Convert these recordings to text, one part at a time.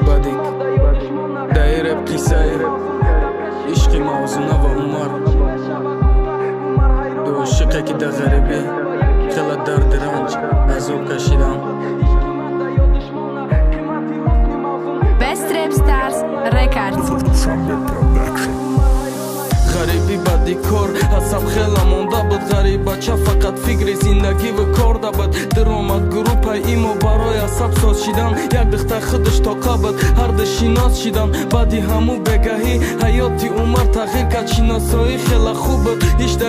Badik Daireb qisay ishqi mavzuna va umar Do shiqaki da g'aribi Qila dard ranj azob kashidam Best Rap Stars Records غریبی بدی کار حساب خیلی مونده بود غریبه چه فقط فکر زندگی و کار ده بود در اومد گروپ ایمو برای حساب ساز شدن یک دختر خودش تاقه بود هر دشیناز شدن بعدی همو بگهی حیاتی عمر تغییر کرد شناسایی خیلی خوب بود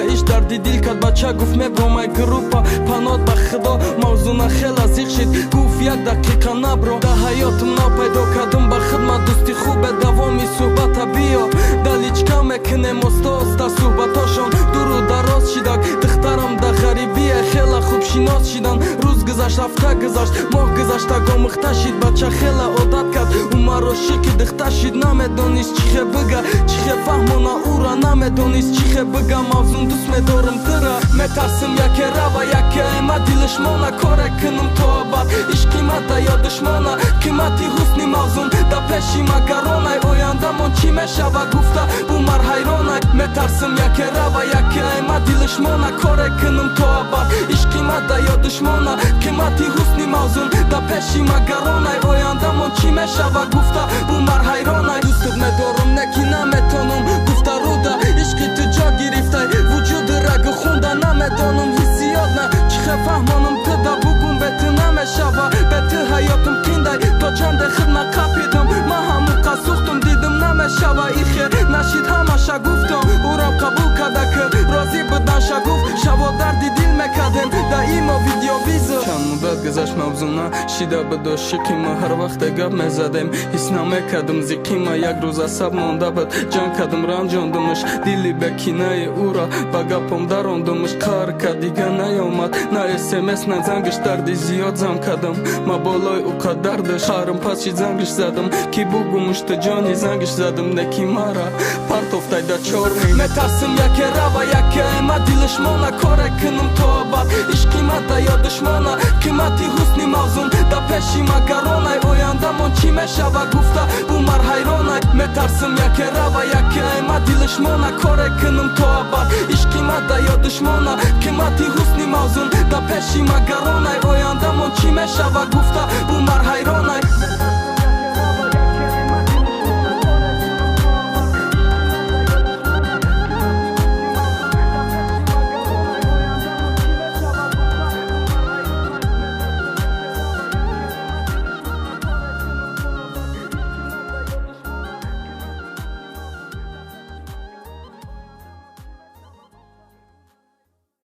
ایش دردی دیل کرد بچه گفت میبرم گروپا پناد به خدا موضوع خیلی زیغ شد گفت یک دقیقه نبرو در حیاتم نپیدا کردم به خدمت دوستی خوبه دوامی صحبت بیا دلیچکا میکنه مستاستا صحبتاشون دور و دراز شدک دخترم در غریبیه خیلی خوب شناس شدن روز گذشت هفته گذشت ماه گذشت گامخته شد بچه خیلی عادت کرد اومر عاشقی دختر شد نمیدانست چیخه بگه چیخه فهمانه او را نمیدانست چیخه بگه موضوع دوست میدارم تره میترسم یکی رو یکی ایمه دیلش مانه کاره کنم تا بعد عشق قیمت یا دشمانه قیمتی حسنی موضوع در پیشی مگرانه آینده من چی میشه و گفته بومر حیرانه میترسم یکی رو یکی ایمه دیلش مانه کاره کنم تا بعد عشق قیمت یا دشمانه قیمتی حسنی موضوع در پیشی مگرانه آینده من چی میشه و گفته بومر حیرانه دوستت میدارم نکی نمیتونم گفته رو ده عشقی تو جا گرفته وجود رگ خونده نمیدانم حسیات نه چیخه فهمانم تو ده بگم بهت نمیشه و بهت حیاتم تینده تا چند خدمت قپیدم ما همو قصوختم دیدم نمیشه و ای خیر نشید همه شا گفتم او را قبول کرده که راضی بدن شا گفت شوا دردی دیل میکردم در ایما ویدیو بیزو چند مدت گذشت موضوع شیده به دو شقی ما هر وقت گپ میزدیم حس نمیکردم زیقی ما یک روز عصب مانده بود جان کردم رنجاندمش دیلی به کینه او را با گپم دراندمش کار که دیگه نیامد نه اسمس نه زنگش دردی زیاد زم کردم ما بالای او که دردش خارم پس چی زنگش زدم کی بگومش تو جانی زنگش زدم نکی مرا پرت افتای در چار میترسم یکی رو یکی ایمه دیلش مانه کاره کنم تا بعد عشق قیمت یا دشمانه قیمتی حسنی موضوع در پیشی مگرانه آینده من چی میشه و گفته بومر حیرانه میترسم یکی رو یکی ایمه دیلش مانه کاره کنم تا بعد عشق قیمت یا دشمانه قیمتی حسنی موضوع در پیشی مگرانه آینده من چی میشه و گفته بومر حیرانه